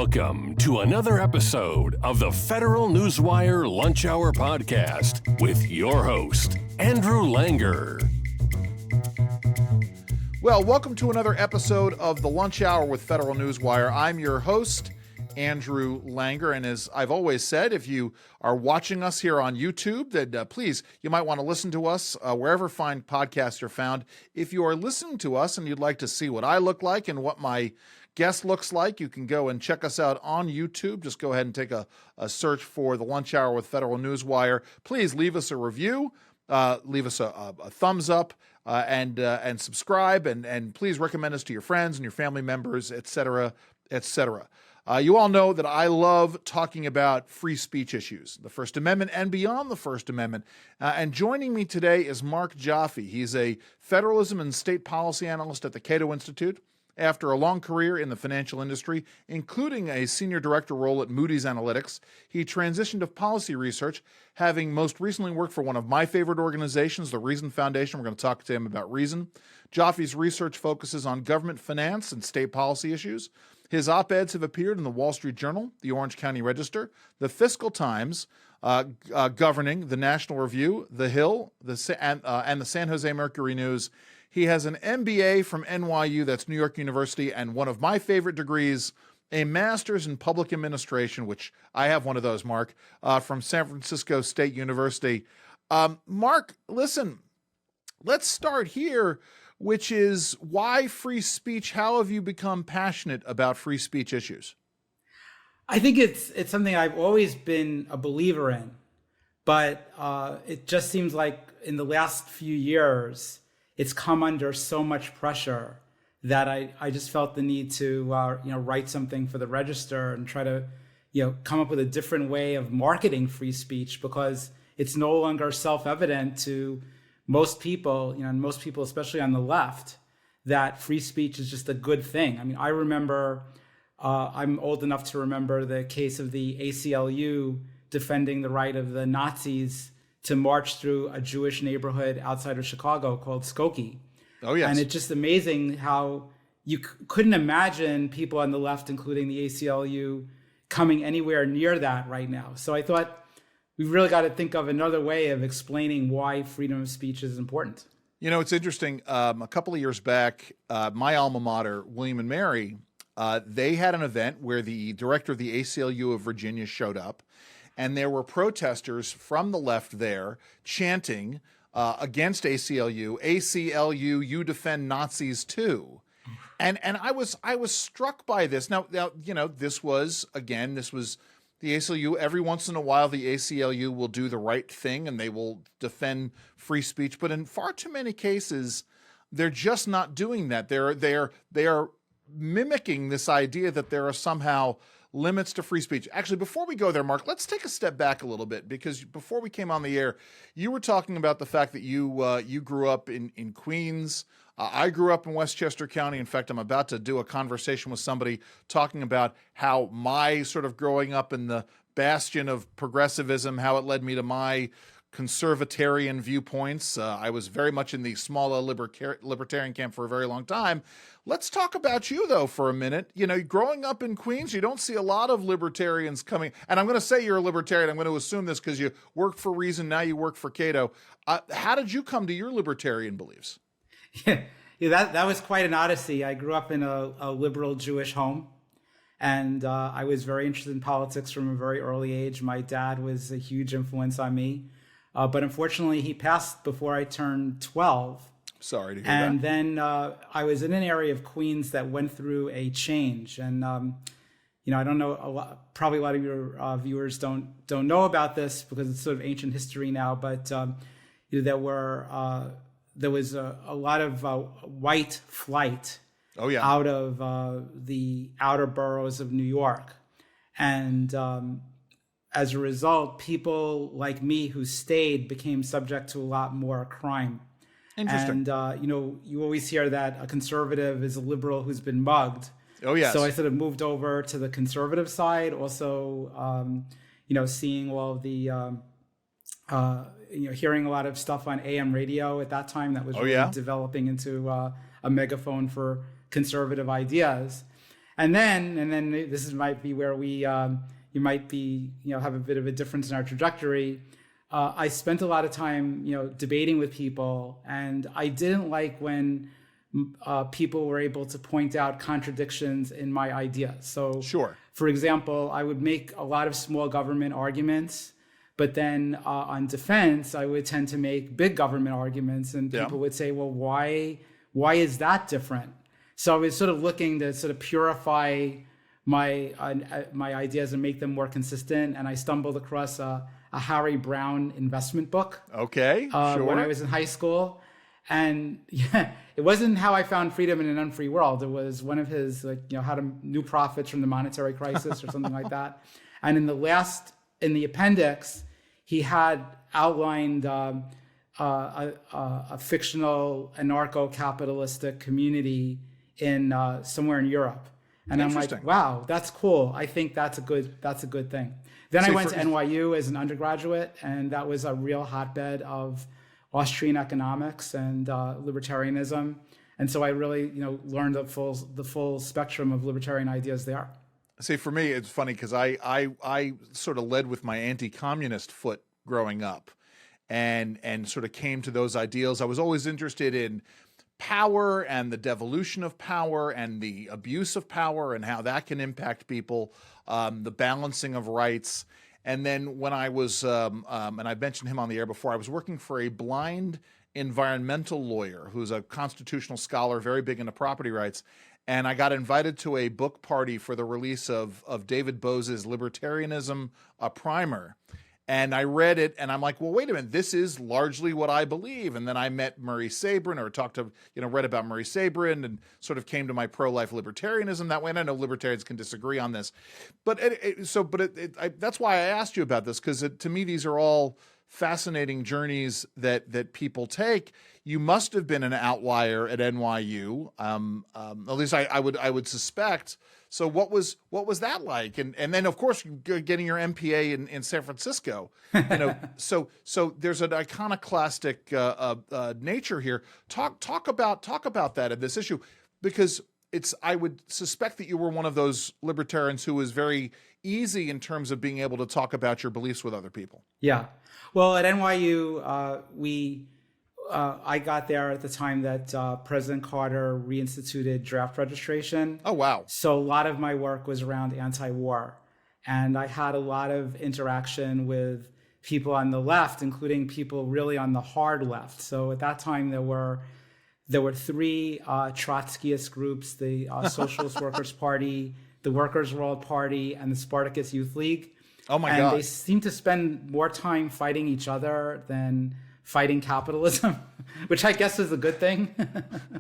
Welcome to another episode of the Federal Newswire Lunch Hour Podcast with your host, Andrew Langer. Well, welcome to another episode of the Lunch Hour with Federal Newswire. I'm your host, Andrew Langer, and as I've always said, if you are watching us here on YouTube, then please, you might want to listen to us wherever fine podcasts are found. If you are listening to us and you'd like to see what I look like and what my guest looks like, you can go and check us out on YouTube. Just go ahead and take a search for the Lunch Hour with Federal Newswire. Please leave us a review, leave us a thumbs up, and subscribe, and please recommend us to your friends and your family members, etc., etc. You all know that I love talking about free speech issues, the First Amendment and beyond the First Amendment. And joining me today is Marc Joffe. He's a federalism and state policy analyst at the Cato Institute. After a long career in the financial industry, including a senior director role at Moody's Analytics, he transitioned to policy research, having most recently worked for one of my favorite organizations, the Reason Foundation. We're going to talk to him about Reason. Joffe's research focuses on government finance and state policy issues. His op-eds have appeared in the Wall Street Journal, the Orange County Register, the Fiscal Times, governing the National Review, The Hill, and the San Jose Mercury News. He has an MBA from NYU, that's New York University, and one of my favorite degrees, a master's in public administration, which I have one of those, Marc, from San Francisco State University. Marc, listen, let's start here, which is why free speech? How have you become passionate about free speech issues? I think it's something I've always been a believer in, but it just seems like in the last few years, it's come under so much pressure that I just felt the need to write something for the Register and try to come up with a different way of marketing free speech, because it's no longer self-evident to most people, and most people, especially on the left, that free speech is just a good thing. I mean, I remember, I'm old enough to remember the case of the ACLU defending the right of the Nazis to march through a Jewish neighborhood outside of Chicago called Skokie. Oh, yes. And it's just amazing how you couldn't imagine people on the left, including the ACLU, coming anywhere near that right now. So I thought we've really got to think of another way of explaining why freedom of speech is important. It's interesting. A couple of years back, my alma mater, William and Mary, they had an event where the director of the ACLU of Virginia showed up, and there were protesters from the left there chanting against ACLU, ACLU, you defend Nazis too. And I was struck by this. Now, this was the ACLU. Every once in a while, the ACLU will do the right thing and they will defend free speech. But in far too many cases, they're just not doing that. They are mimicking this idea that there are somehow limits to free speech. Actually, before we go there, Marc, let's take a step back a little bit, because before we came on the air, you were talking about the fact that you grew up in Queens. I grew up in Westchester County. In fact, I'm about to do a conversation with somebody talking about how my sort of growing up in the bastion of progressivism, how it led me to my conservatarian viewpoints. I was very much in the small libertarian camp for a very long time. Let's talk about you, though, for a minute. Growing up in Queens, you don't see a lot of libertarians coming. And I'm going to say you're a libertarian. I'm going to assume this because you work for Reason. Now you work for Cato. How did you come to your libertarian beliefs? Yeah, that was quite an odyssey. I grew up in a liberal Jewish home, and I was very interested in politics from a very early age. My dad was a huge influence on me. But unfortunately, he passed before I turned 12. Sorry to hear and that. then I was in an area of Queens that went through a change. And, I don't know, probably a lot of your viewers don't know about this because it's sort of ancient history now. But there was a lot of white flight out of the outer boroughs of New York. And as a result, people like me who stayed became subject to a lot more crime. Interesting. And, you always hear that a conservative is a liberal who's been mugged. Oh, yes. So I sort of moved over to the conservative side, also, seeing all of the, hearing a lot of stuff on AM radio at that time that was developing into a megaphone for conservative ideas. And then might be where you might be, have a bit of a difference in our trajectory. I spent a lot of time, debating with people, and I didn't like when people were able to point out contradictions in my ideas. So, sure. For example, I would make a lot of small government arguments, but then on defense, I would tend to make big government arguments, and people would say, well, why is that different? So I was sort of looking to sort of purify my ideas and make them more consistent. And I stumbled across a Harry Brown investment book. Okay, sure. When I was in high school. And it wasn't How I Found Freedom in an Unfree World. It was one of his, how to new profits from the monetary crisis or something like that. And in the appendix, he had outlined a fictional anarcho-capitalistic community in somewhere in Europe. And I'm like, wow, that's cool. I think that's a good thing. Then I went to NYU as an undergraduate, and that was a real hotbed of Austrian economics and libertarianism. And so I really, learned the full spectrum of libertarian ideas there. See, for me, it's funny because I sort of led with my anti-communist foot growing up, and sort of came to those ideals. I was always interested in power and the devolution of power and the abuse of power and how that can impact people, the balancing of rights. And then when I was, and I mentioned him on the air before, I was working for a blind environmental lawyer who's a constitutional scholar, very big into property rights. And I got invited to a book party for the release of David Bose's Libertarianism, a primer. And I read it, and I'm like, well, wait a minute, this is largely what I believe. And then I met Murray Sabrin, or read about Murray Sabrin, and sort of came to my pro-life libertarianism that way. And I know libertarians can disagree on this, but that's why I asked you about this, because to me, these are all fascinating journeys that people take. You must have been an outlier at NYU, at least I would suspect. So what was that like? And then of course getting your MPA in San Francisco, so there's an iconoclastic nature here. Talk about that and this issue, because I would suspect that you were one of those libertarians who was very easy in terms of being able to talk about your beliefs with other people. Yeah. Well, at NYU, I got there at the time that President Carter reinstituted draft registration. Oh, wow. So a lot of my work was around anti-war. And I had a lot of interaction with people on the left, including people really on the hard left. So at that time, there were three Trotskyist groups: the Socialist Workers' Party, the Workers' World Party, and the Spartacus Youth League. Oh, my God. And they seemed to spend more time fighting each other than fighting capitalism, which I guess is a good thing.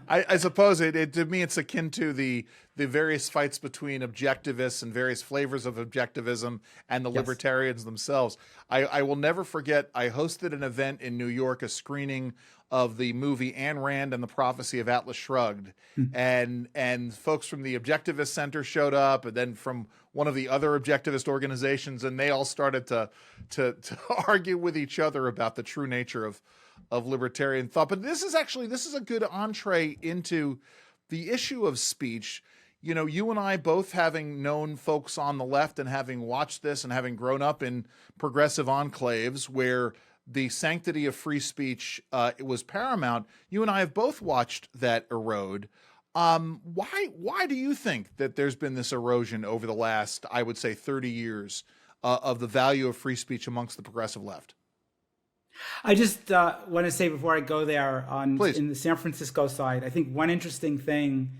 I suppose to me, it's akin to the various fights between objectivists and various flavors of objectivism and the libertarians themselves. I will never forget, I hosted an event in New York, a screening of the movie Ayn Rand and the Prophecy of Atlas Shrugged. And folks from the Objectivist Center showed up, and then from one of the other objectivist organizations, and they all started to argue with each other about the true nature of libertarian thought. But this is a good entree into the issue of speech. You and I both, having known folks on the left and having watched this and having grown up in progressive enclaves where the sanctity of free speech was paramount, you and I have both watched that erode. Why do you think that there's been this erosion over the last, I would say, 30 years of the value of free speech amongst the progressive left? I just want to say before I go there, Please. In the San Francisco side, I think one interesting thing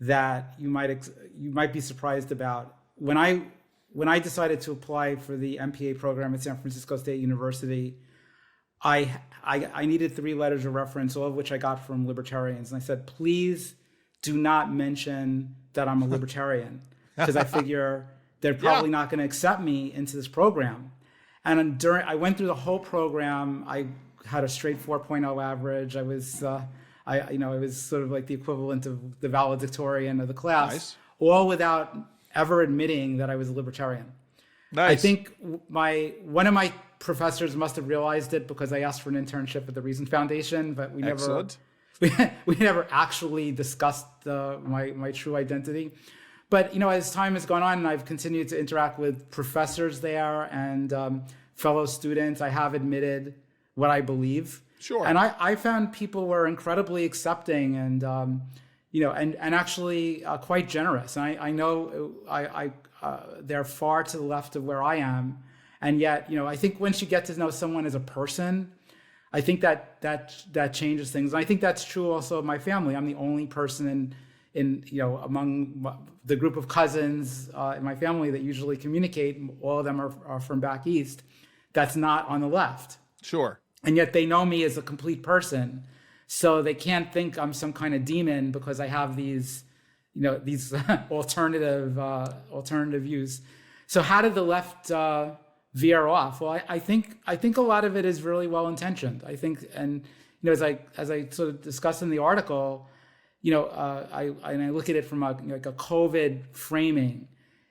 that you might be surprised about, when I decided to apply for the MPA program at San Francisco State University, I needed 3 letters of reference, all of which I got from libertarians. And I said, please do not mention that I'm a libertarian, because I figure they're probably not going to accept me into this program. And I went through the whole program. I had a straight 4.0 average. I was, it was sort of like the equivalent of the valedictorian of the class, all without ever admitting that I was a libertarian. Nice. I think one of my professors must have realized it, because I asked for an internship at the Reason Foundation, but we never actually discussed my true identity. But, as time has gone on and I've continued to interact with professors there and fellow students, I have admitted what I believe. Sure. And I found people were incredibly accepting and, and actually quite generous. And I know they're far to the left of where I am. And yet, I think once you get to know someone as a person, I think that changes things. And I think that's true also of my family. I'm the only person in among the group of cousins in my family that usually communicate. All of them are from back east. That's not on the left. Sure. And yet they know me as a complete person. So they can't think I'm some kind of demon because I have these alternative views. So how did the left veer off? Well, I think a lot of it is really well intentioned. I think, and as I sort of discussed in the article, I look at it from a COVID framing,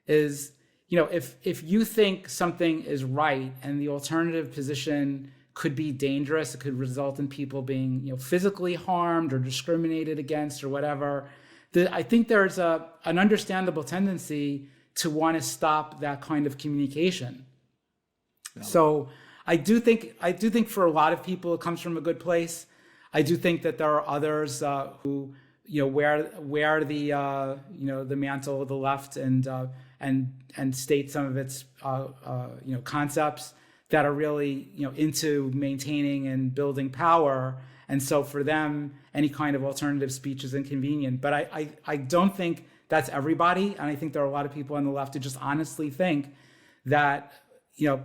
is if you think something is right and the alternative position could be dangerous, it could result in people being physically harmed or discriminated against or whatever, I think there's an understandable tendency to want to stop that kind of communication. Yeah. So I do think for a lot of people it comes from a good place. I do think that there are others who wear the mantle of the left and state some of its concepts that are really into maintaining and building power. And so for them, any kind of alternative speech is inconvenient. But I don't think that's everybody. And I think there are a lot of people on the left who just honestly think that,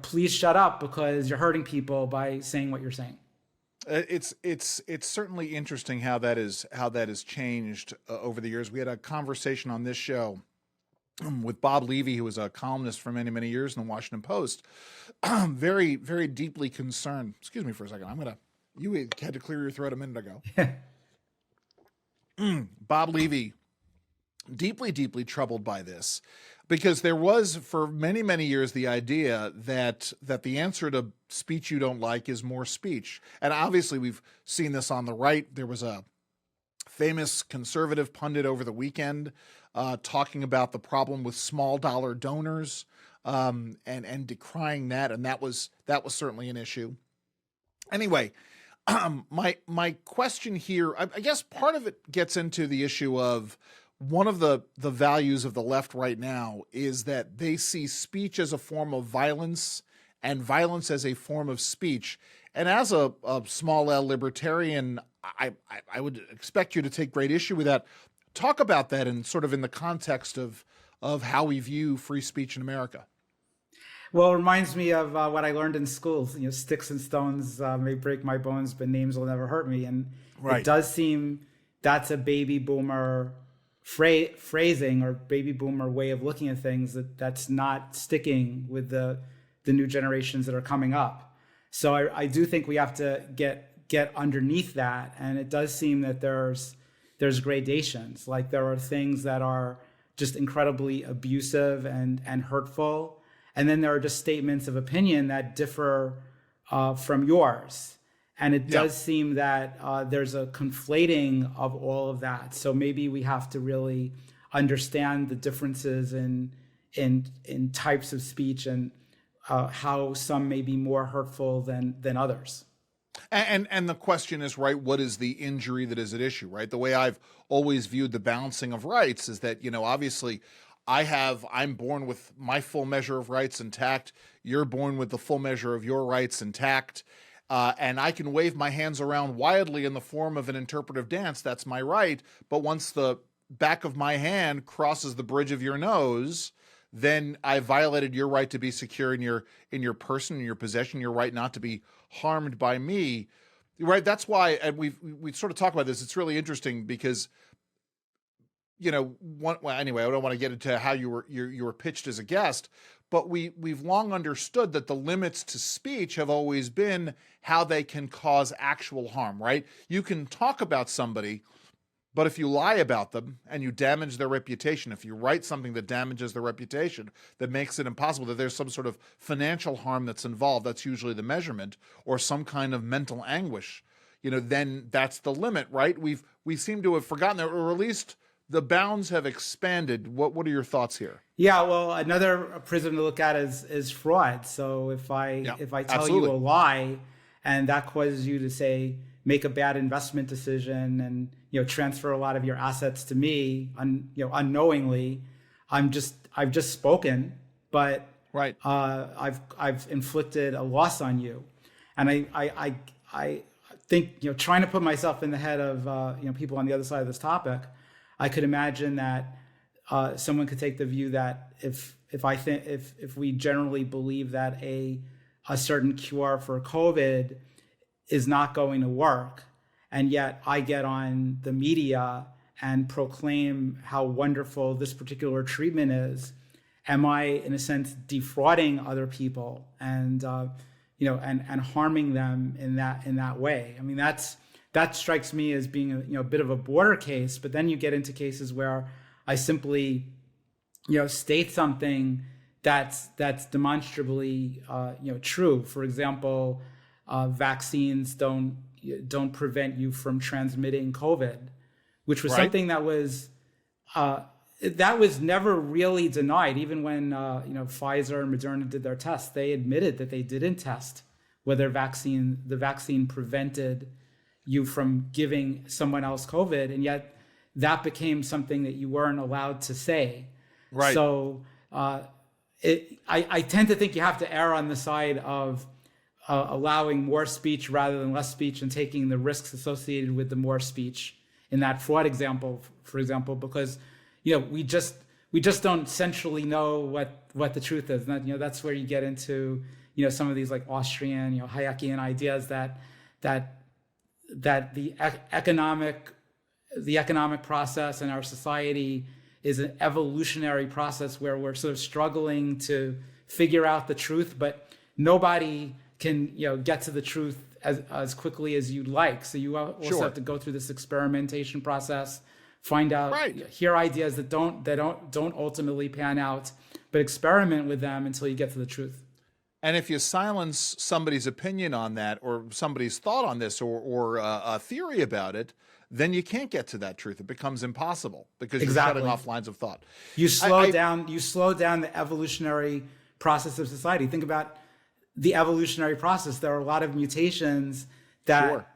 please shut up because you're hurting people by saying what you're saying. It's certainly interesting how that has changed over the years. We had a conversation on this show with Bob Levy, who was a columnist for many, many years in the Washington Post, very, very deeply concerned. Excuse me for a second. You had to clear your throat a minute ago. Bob Levy, deeply, deeply troubled by this, because there was for many, many years the idea that the answer to speech you don't like is more speech. And obviously we've seen this on the right. There was a famous conservative pundit over the weekend talking about the problem with small dollar donors and decrying that. And that was certainly an issue. Anyway, my question here, I guess part of it gets into the issue of one of the values of the left right now is that they see speech as a form of violence and violence as a form of speech. And as a small L libertarian, I would expect you to take great issue with that. Talk about that in sort of in the context of how we view free speech in America. Well, it reminds me of what I learned in school. Sticks and stones may break my bones, but names will never hurt me. And It does seem that's a baby boomer phrasing or baby boomer way of looking at things that's not sticking with the new generations that are coming up. So I do think we have to get underneath that. And it does seem that there's gradations. Like there are things that are just incredibly abusive and hurtful. And then there are just statements of opinion that differ from yours. And it does seem that there's a conflating of all of that. So maybe we have to really understand the differences in types of speech and how some may be more hurtful than others. And the question is, right, what is the injury that is at issue, right? The way I've always viewed the balancing of rights is that, obviously I'm born with my full measure of rights intact. You're born with the full measure of your rights intact. And I can wave my hands around wildly in the form of an interpretive dance. That's my right. But once the back of my hand crosses the bridge of your nose, then I violated your right to be secure in your person, in your possession, your right not to be harmed by me. Right. That's why, and we sort of talk about this. It's really interesting because, anyway, I don't want to get into how you were pitched as a guest, but we've long understood that the limits to speech have always been how they can cause actual harm, right? You can talk about somebody, but if you lie about them and you damage their reputation, if you write something that damages their reputation, that makes it impossible, that there's some sort of financial harm that's involved, that's usually the measurement, or some kind of mental anguish, then that's the limit, right? We seem to have forgotten that, or at least the bounds have expanded. What are your thoughts here? Yeah, well, another prism to look at is fraud. So if I tell you a lie, and that causes you to say make a bad investment decision and transfer a lot of your assets to me unknowingly, I've just spoken, but right. I've inflicted a loss on you, and I think trying to put myself in the head of people on the other side of this topic, I could imagine that someone could take the view that if we generally believe that a certain cure for COVID is not going to work, and yet I get on the media and proclaim how wonderful this particular treatment is, am I in a sense defrauding other people and and harming them in that way? I mean, that strikes me as being a bit of a border case. But then you get into cases where I simply state something that's demonstrably true. For example, vaccines don't prevent you from transmitting COVID, which was something that was never really denied. Even when Pfizer and Moderna did their tests, they admitted that they didn't test whether the vaccine prevented you from giving someone else COVID, and yet that became something that you weren't allowed to say. Right. So I tend to think you have to err on the side of allowing more speech rather than less speech, and taking the risks associated with the more speech in that fraud example, for example, because we just don't centrally know what the truth is. And that's where you get into some of these like Austrian Hayekian ideas that the economic process in our society is an evolutionary process where we're sort of struggling to figure out the truth, but nobody can get to the truth as quickly as you'd like. So you also have to go through this experimentation process, find out, hear ideas that don't ultimately pan out, but experiment with them until you get to the truth. And if you silence somebody's opinion on that, or somebody's thought on this, or a theory about it, then you can't get to that truth. It becomes impossible because you're shutting off lines of thought. You slow down the evolutionary process of society. Think about the evolutionary process. There are a lot of mutations that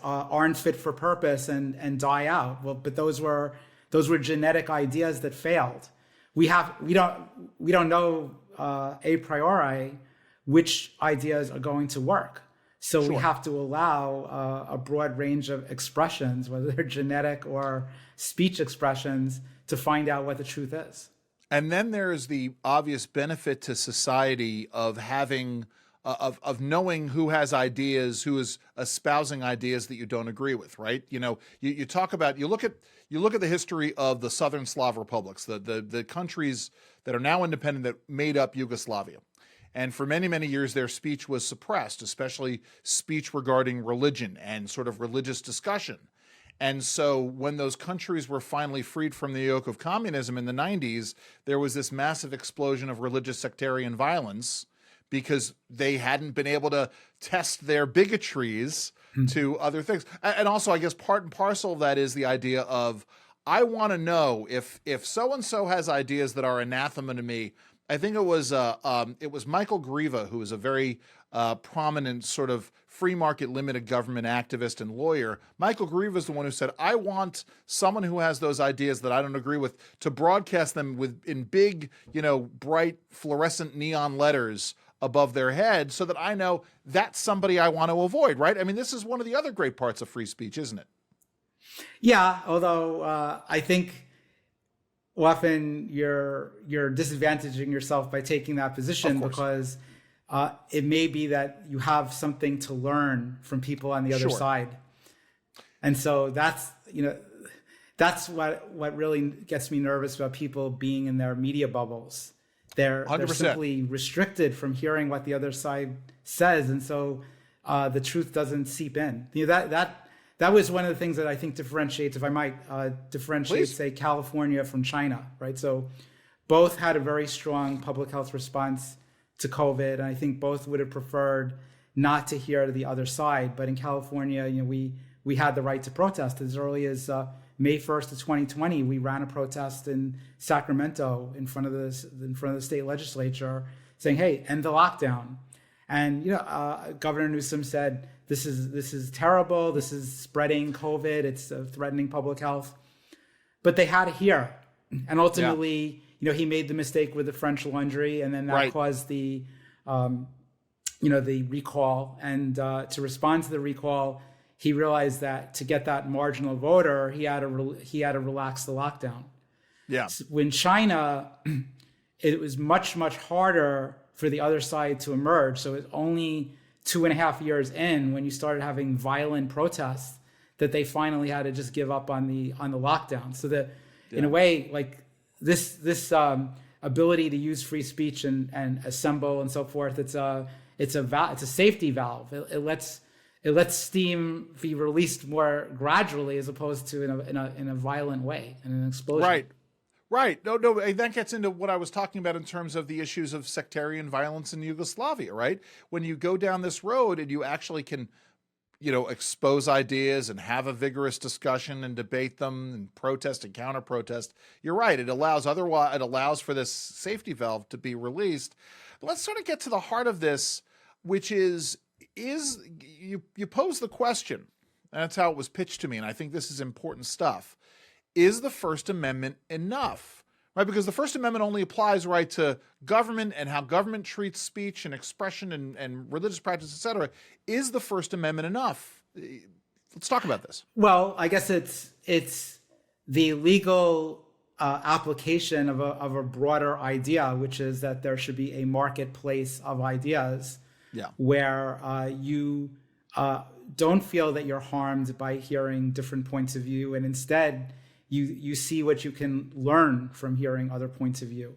aren't fit for purpose and die out. Well, but those were genetic ideas that failed. We don't know a priori which ideas are going to work. So we have to allow a broad range of expressions, whether they're genetic or speech expressions, to find out what the truth is. And then there's the obvious benefit to society of having, of knowing who has ideas, who is espousing ideas that you don't agree with, right? You talk about, you look at the history of the Southern Slav republics, the countries that are now independent that made up Yugoslavia. And for many, many years, their speech was suppressed, especially speech regarding religion and sort of religious discussion. And so when those countries were finally freed from the yoke of communism in the 90s, there was this massive explosion of religious sectarian violence because they hadn't been able to test their bigotries to other things. And also, I guess part and parcel of that is the idea of, I want to know if so-and-so has ideas that are anathema to me. I think it was Michael Grieva, who was a very prominent sort of free market limited government activist and lawyer. Michael Grieva is the one who said, I want someone who has those ideas that I don't agree with to broadcast them in big, bright fluorescent neon letters above their head so that I know that's somebody I want to avoid, right? I mean, this is one of the other great parts of free speech, isn't it? Yeah, although I think often you're disadvantaging yourself by taking that position, because it may be that you have something to learn from people on the other side. And so that's what really gets me nervous about people being in their media bubbles. They're simply restricted from hearing what the other side says, and so the truth doesn't seep in. That was one of the things that I think differentiates, if I might differentiate, Please. say, California from China, right? So both had a very strong public health response to COVID, and I think both would have preferred not to hear the other side. But in California, we had the right to protest as early as May 1st of 2020, we ran a protest in Sacramento in front of the state legislature saying, hey, end the lockdown. And Governor Newsom said, this is terrible. This is spreading COVID. It's threatening public health. But they had to hear. And ultimately, he made the mistake with the French Laundry, and then that caused the recall. And to respond to the recall, he realized that to get that marginal voter, he had to relax the lockdown. Yeah. When China, it was much, much harder for the other side to emerge. So it's only 2.5 years in, when you started having violent protests, that they finally had to just give up on the lockdown. So that in a way, like this ability to use free speech and assemble and so forth, it's a safety valve. It lets steam be released more gradually, as opposed to in a violent way, in an explosion. Right. No, that gets into what I was talking about in terms of the issues of sectarian violence in Yugoslavia, right? When you go down this road and you actually can, expose ideas and have a vigorous discussion and debate them and protest and counter protest, you're right. It allows for this safety valve to be released. But let's sort of get to the heart of this, which is you pose the question, and that's how it was pitched to me, and I think this is important stuff. Is the First Amendment enough? Right? Because the First Amendment only applies, right, to government and how government treats speech and expression and religious practice, et cetera. Is the First Amendment enough? Let's talk about this. Well, I guess it's the legal application of a broader idea, which is that there should be a marketplace of ideas, where you don't feel that you're harmed by hearing different points of view, and instead you see what you can learn from hearing other points of view.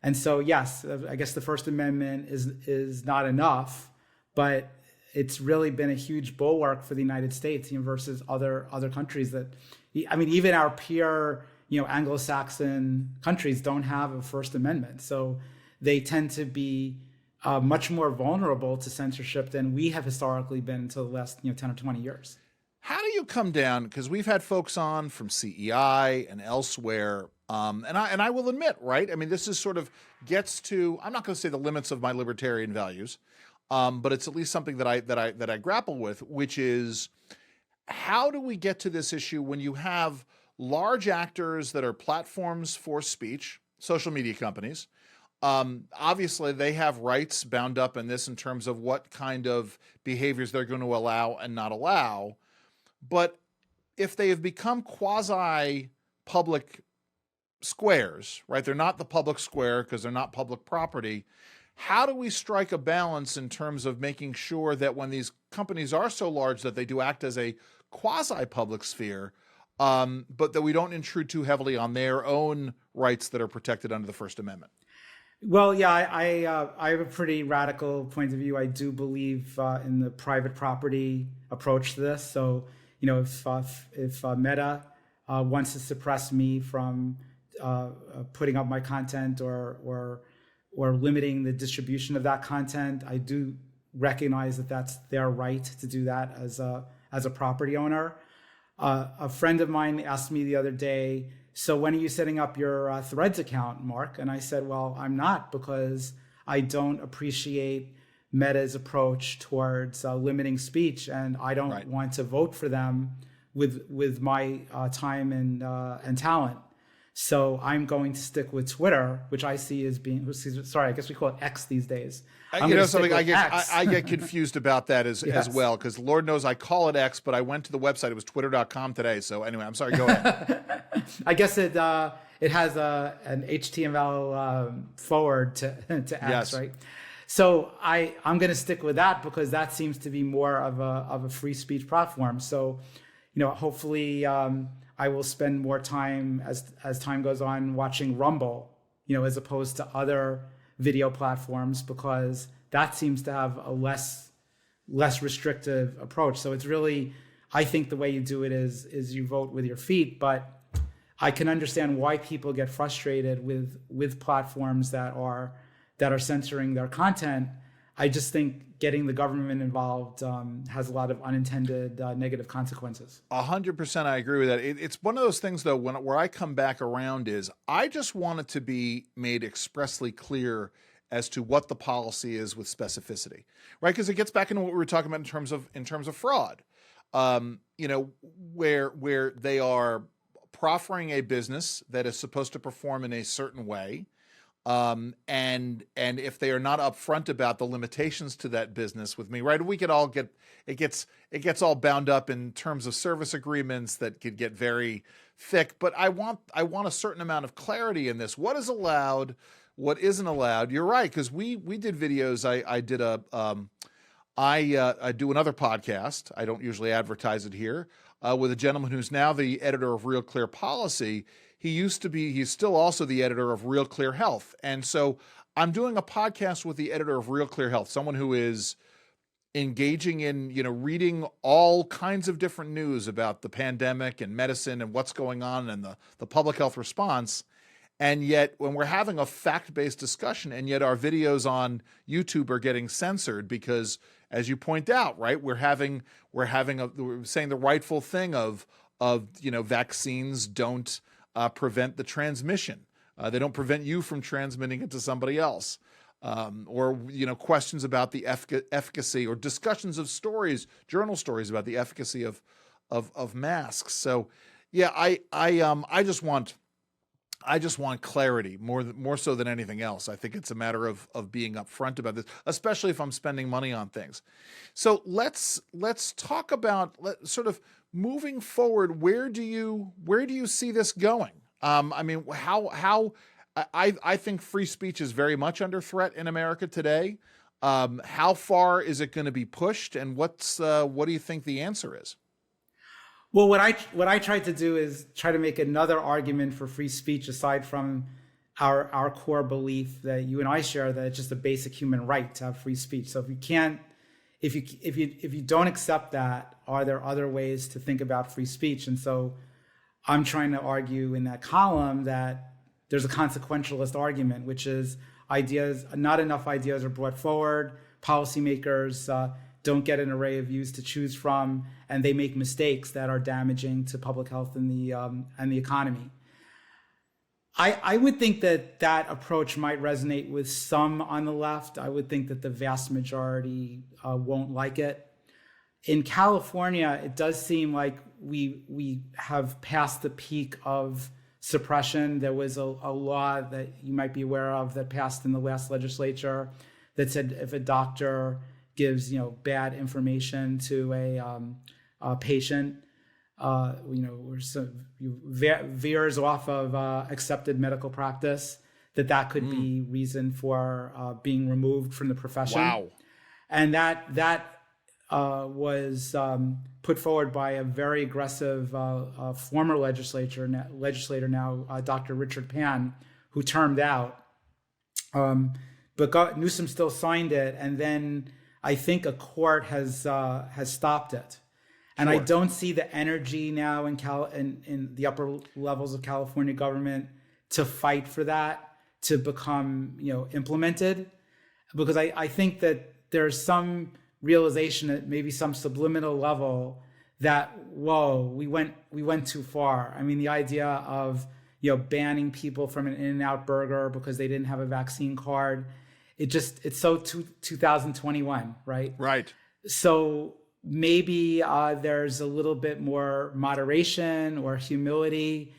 And so, yes, I guess the First Amendment is not enough, but it's really been a huge bulwark for the United States versus other countries that, even our peer, Anglo-Saxon countries don't have a First Amendment. So they tend to be much more vulnerable to censorship than we have historically been until the last 10 or 20 years. How do you come down? Because we've had folks on from CEI and elsewhere, and I will admit, right? This is sort of gets to, I'm not going to say the limits of my libertarian values, but it's at least something that I grapple with, which is, how do we get to this issue when you have large actors that are platforms for speech, social media companies? Obviously, they have rights bound up in this in terms of what kind of behaviors they're going to allow and not allow. But if they have become quasi-public squares, right? They're not the public square because they're not public property. How do we strike a balance in terms of making sure that when these companies are so large that they do act as a quasi-public sphere, but that we don't intrude too heavily on their own rights that are protected under the First Amendment? Well, yeah, I have a pretty radical point of view. I do believe in the private property approach to this. So, if Meta wants to suppress me from putting up my content or limiting the distribution of that content, I do recognize that that's their right to do that as a property owner. A friend of mine asked me the other day, so when are you setting up your Threads account, Mark? And I said, well, I'm not, because I don't appreciate Meta's approach towards limiting speech, and I don't want to vote for them with my time and talent. So I'm going to stick with Twitter, which I see as being, I guess we call it X these days. I get confused about that as well, because Lord knows I call it X, but I went to the website. It was twitter.com today. So anyway, I'm sorry, go ahead. I guess it has an HTML forward to X, right? So I'm going to stick with that because that seems to be more of a free speech platform. So, hopefully I will spend more time as time goes on watching Rumble, as opposed to other video platforms, because that seems to have a less restrictive approach. So it's really, I think the way you do it is you vote with your feet, but I can understand why people get frustrated with platforms that are censoring their content. I just think getting the government involved has a lot of unintended negative consequences. 100%, I agree with that. It's one of those things, though, where I come back around is I just want it to be made expressly clear as to what the policy is with specificity, right? Because it gets back into what we were talking about in terms of fraud. Where they are proffering a business that is supposed to perform in a certain way. And if they are not upfront about the limitations to that business with me, right? We could all it gets all bound up in terms of service agreements that could get very thick, but I want a certain amount of clarity in this. What is allowed, what isn't allowed? You're right. Cause we did videos. I did I do another podcast. I don't usually advertise it here, with a gentleman who's now the editor of Real Clear Policy. He's still also the editor of Real Clear Health. And so I'm doing a podcast with the editor of Real Clear Health, someone who is engaging in, reading all kinds of different news about the pandemic and medicine and what's going on and the public health response. And yet when we're having a fact-based discussion, and yet our videos on YouTube are getting censored because, as you point out, right, we're saying the rightful thing of vaccines don't prevent the transmission. They don't prevent you from transmitting it to somebody else. Or questions about the efficacy, or discussions of journal stories about the efficacy of masks. So yeah, I just want clarity more so than anything else. I think it's a matter of being upfront about this, especially if I'm spending money on things. So let's talk about sort of moving forward. Where do you see this going? I think free speech is very much under threat in America today. How far is it going to be pushed, and what do you think the answer is? Well, what I tried to do is try to make another argument for free speech aside from our core belief that you and I share, that it's just a basic human right to have free speech. So if you don't accept that, are there other ways to think about free speech? And so I'm trying to argue in that column that there's a consequentialist argument, which is not enough ideas are brought forward. Policymakers don't get an array of views to choose from, and they make mistakes that are damaging to public health and the economy. I would think that approach might resonate with some on the left. I would think that the vast majority won't like it. In California, it does seem like we have passed the peak of suppression. There was a law that you might be aware of that passed in the last legislature that said if a doctor gives bad information to a patient, veers off of accepted medical practice, that could be reason for being removed from the profession. Wow. And that was put forward by a very aggressive former legislator now, Dr. Richard Pan, who termed out. But Newsom still signed it, and then I think a court has stopped it. And sure. I don't see the energy now in the upper levels of California government to fight for that to become implemented, because I think that there's some realization at maybe some subliminal level that we went too far. I mean, the idea of banning people from an In-N-Out burger because they didn't have a vaccine card, it's so 2021, right? Right. So maybe there's a little bit more moderation or humility.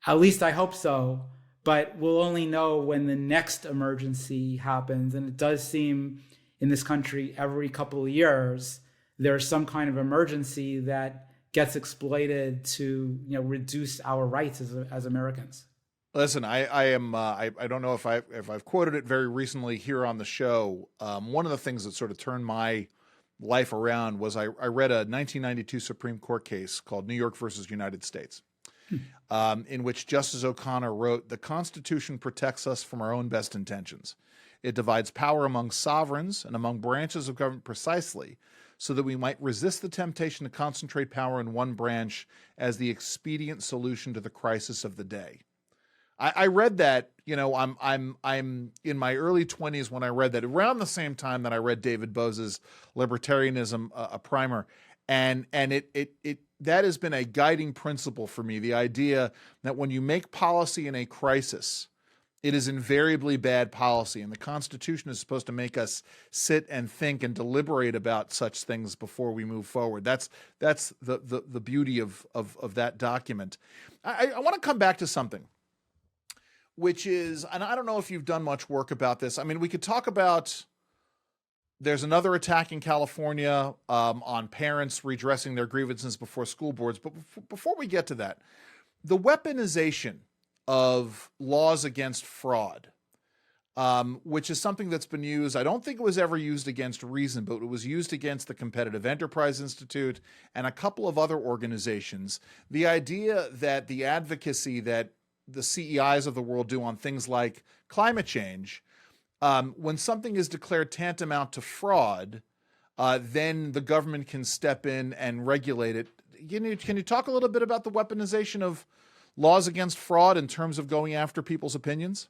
At least I hope so. But we'll only know when the next emergency happens. And it does seem in this country every couple of years, there's some kind of emergency that gets exploited to reduce our rights as Americans. Listen, I don't know if I've quoted it very recently here on the show. One of the things that sort of turned my life around was I read a 1992 Supreme Court case called New York versus United States, in which Justice O'Connor wrote, "The Constitution protects us from our own best intentions. It divides power among sovereigns and among branches of government precisely so that we might resist the temptation to concentrate power in one branch as the expedient solution to the crisis of the day." I read that, I'm in my early 20s when I read that, around the same time that I read David Bose's Libertarianism, a primer. And it that has been a guiding principle for me. The idea that when you make policy in a crisis, it is invariably bad policy. And the Constitution is supposed to make us sit and think and deliberate about such things before we move forward. That's the beauty of that document. I want to come back to something, which is, and I don't know if you've done much work about this. I mean, we could talk about, there's another attack in California on parents redressing their grievances before school boards. But before we get to that, the weaponization of laws against fraud, which is something that's been used, I don't think it was ever used against Reason, but it was used against the Competitive Enterprise Institute and a couple of other organizations. The idea that the advocacy that the CEIs of the world do on things like climate change, when something is declared tantamount to fraud, then the government can step in and regulate it. Can you talk a little bit about the weaponization of laws against fraud in terms of going after people's opinions?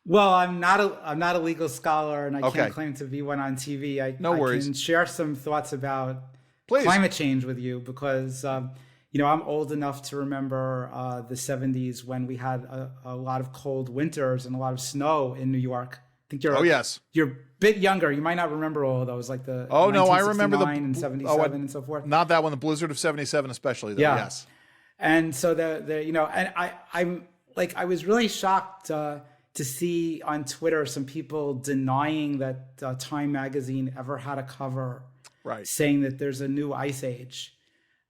Well, I'm not a legal scholar, and I can't claim to be one on TV. I can share some thoughts about climate change with you because I'm old enough to remember the 70s when we had a lot of cold winters and a lot of snow in New York. I think you're a bit younger. You might not remember all of those, like the I remember the and 77 and so forth. Not that one, the blizzard of 77 especially. Though, yes. And so and I was really shocked to see on Twitter some people denying that Time magazine ever had a cover saying that there's a new ice age.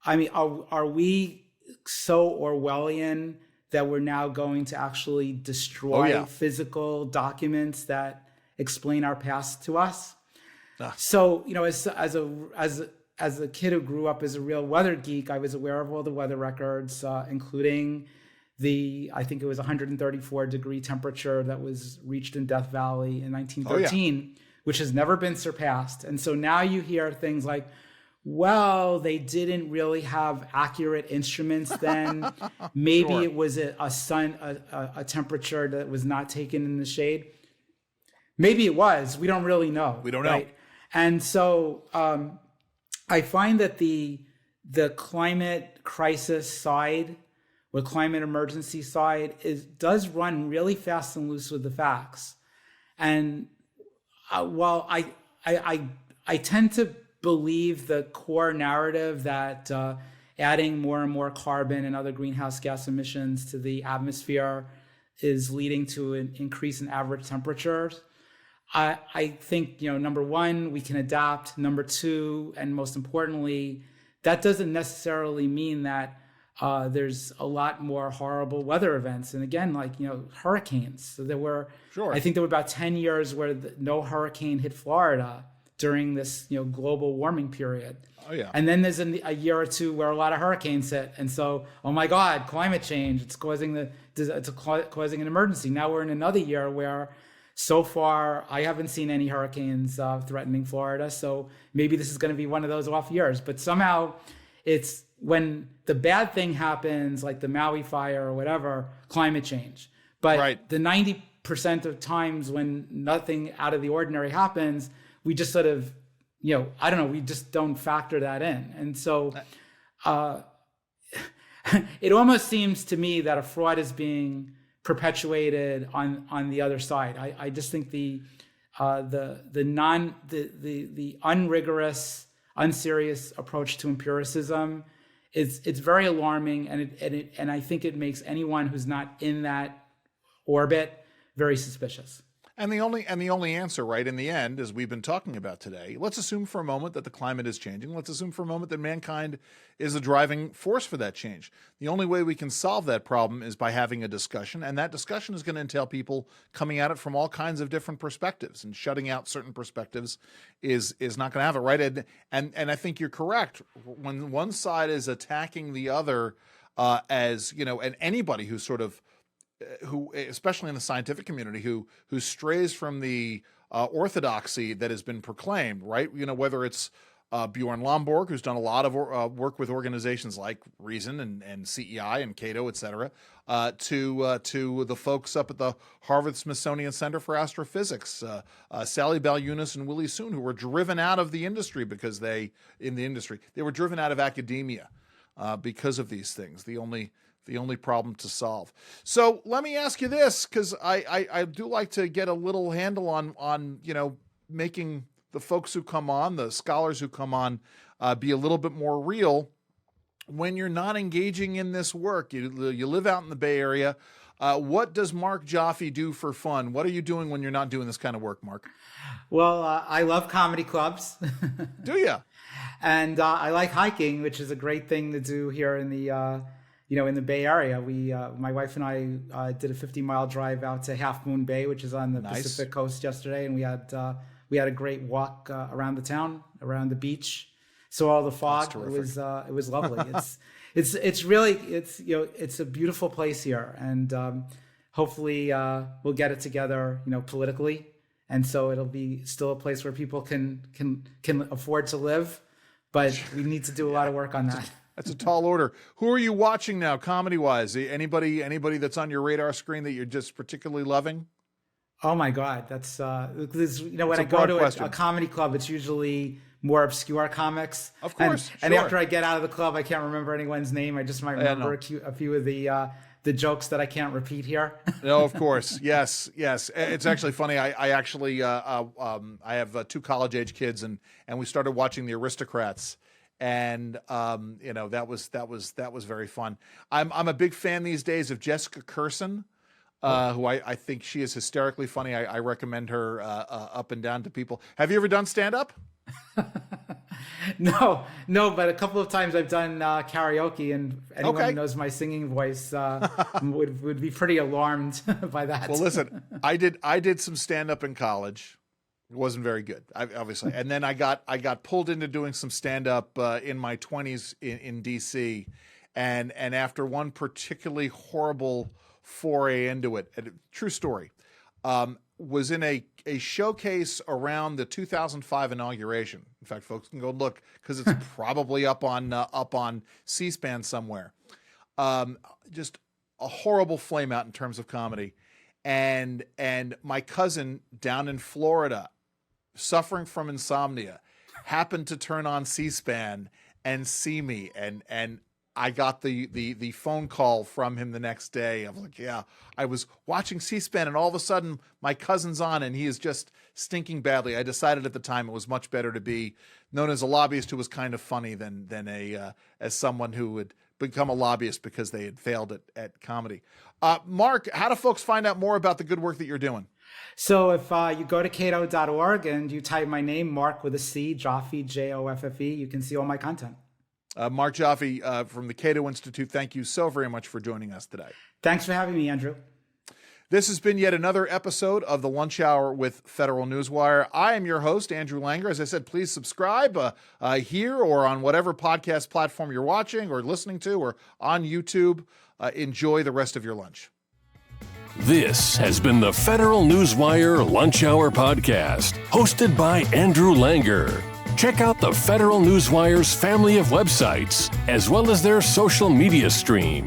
I mean, are we so Orwellian that we're now going to actually destroy physical documents that explain our past to us? So, as a kid who grew up as a real weather geek, I was aware of all the weather records, including I think it was 134 degree temperature that was reached in Death Valley in 1913, which has never been surpassed. And so now you hear things like, well, they didn't really have accurate instruments then. Maybe it was a temperature that was not taken in the shade. Maybe it was. We don't really know. We don't know. And so I find that the climate crisis side or climate emergency side does run really fast and loose with the facts. And while I tend to believe the core narrative that adding more and more carbon and other greenhouse gas emissions to the atmosphere is leading to an increase in average temperatures, I think, number one, we can adapt. Number two, and most importantly, that doesn't necessarily mean that there's a lot more horrible weather events. And again, hurricanes. So I think there were about 10 years where no hurricane hit Florida during this, global warming period. Oh yeah. And then there's a year or two where a lot of hurricanes hit. And so, oh my God, climate change, it's causing an emergency. Now we're in another year where so far, I haven't seen any hurricanes threatening Florida, so maybe this is going to be one of those off years. But somehow, it's when the bad thing happens, like the Maui fire or whatever, climate change. But the 90% of times when nothing out of the ordinary happens, we just sort of, we just don't factor that in. And so it almost seems to me that a fraud is being perpetuated on the other side. I just think the unrigorous, unserious approach to empiricism it's very alarming, and I think it makes anyone who's not in that orbit very suspicious. And the only answer, right, in the end, as we've been talking about today, let's assume for a moment that the climate is changing. Let's assume for a moment that mankind is the driving force for that change. The only way we can solve that problem is by having a discussion, and that discussion is going to entail people coming at it from all kinds of different perspectives, and shutting out certain perspectives is not going to have it, right? And I think you're correct. When one side is attacking the other, as and anybody who's sort of who, especially in the scientific community, who strays from the orthodoxy that has been proclaimed, right? Whether it's Bjorn Lomborg, who's done a lot of work with organizations like Reason and CEI and Cato, et cetera, to the folks up at the Harvard-Smithsonian Center for Astrophysics, Sally Balyunis and Willie Soon, who were driven out of the industry because they were driven out of academia because of these things. The only problem to solve. So let me ask you this, because I do like to get a little handle on making the folks who come on, the scholars who come on, be a little bit more real when you're not engaging in this work. You live out in the Bay Area. What does Marc Joffe do for fun? What are you doing when you're not doing this kind of work, Marc? Well, I love comedy clubs. Do you? And I like hiking, which is a great thing to do here in the in the Bay Area. My wife and I did a 50-mile drive out to Half Moon Bay, which is on the Pacific coast yesterday, and we had a great walk around the town, around the beach. Saw all the fog. It was lovely. It's a beautiful place here, and hopefully we'll get it together, politically, and so it'll be still a place where people can afford to live. But we need to do a lot of work on that. That's a tall order. Who are you watching now, comedy-wise? Anybody that's on your radar screen that you're just particularly loving? Oh my God, that's when I go to a comedy club, it's usually more obscure comics. Of course, and after I get out of the club, I can't remember anyone's name. I just might remember a few of the jokes that I can't repeat here. No, of course, yes. It's actually funny. I have 2 college-age kids, and we started watching The Aristocrats. And that was very fun. I'm a big fan these days of Jessica Curson, who I think she is hysterically funny. I recommend her up and down to people. Have you ever done stand-up? No, but a couple of times I've done karaoke, and anyone who knows my singing voice would be pretty alarmed by that. Well, listen, I did some stand-up in college. It wasn't very good, obviously. And then I got pulled into doing some stand-up in my 20s in D.C. And after one particularly horrible foray into it, true story, was in a showcase around the 2005 inauguration. In fact, folks can go look because it's probably up on C-SPAN somewhere. Just a horrible flame out in terms of comedy. And my cousin down in Florida, suffering from insomnia, happened to turn on C-SPAN and see me, and I got the phone call from him the next day. I was like, yeah, I was watching C-SPAN, and all of a sudden my cousin's on, and he is just stinking badly. I decided at the time it was much better to be known as a lobbyist who was kind of funny than as someone who would become a lobbyist because they had failed at comedy. Marc, how do folks find out more about the good work that you're doing? So if you go to cato.org and you type my name, Marc with a C, Joffe, Joffe, you can see all my content. Marc Joffe from the Cato Institute, thank you so very much for joining us today. Thanks for having me, Andrew. This has been yet another episode of The Lunch Hour with Federal Newswire. I am your host, Andrew Langer. As I said, please subscribe here or on whatever podcast platform you're watching or listening to, or on YouTube. Enjoy the rest of your lunch. This has been the Federal Newswire Lunch Hour Podcast, hosted by Andrew Langer. Check out the Federal Newswire's family of websites, as well as their social media stream.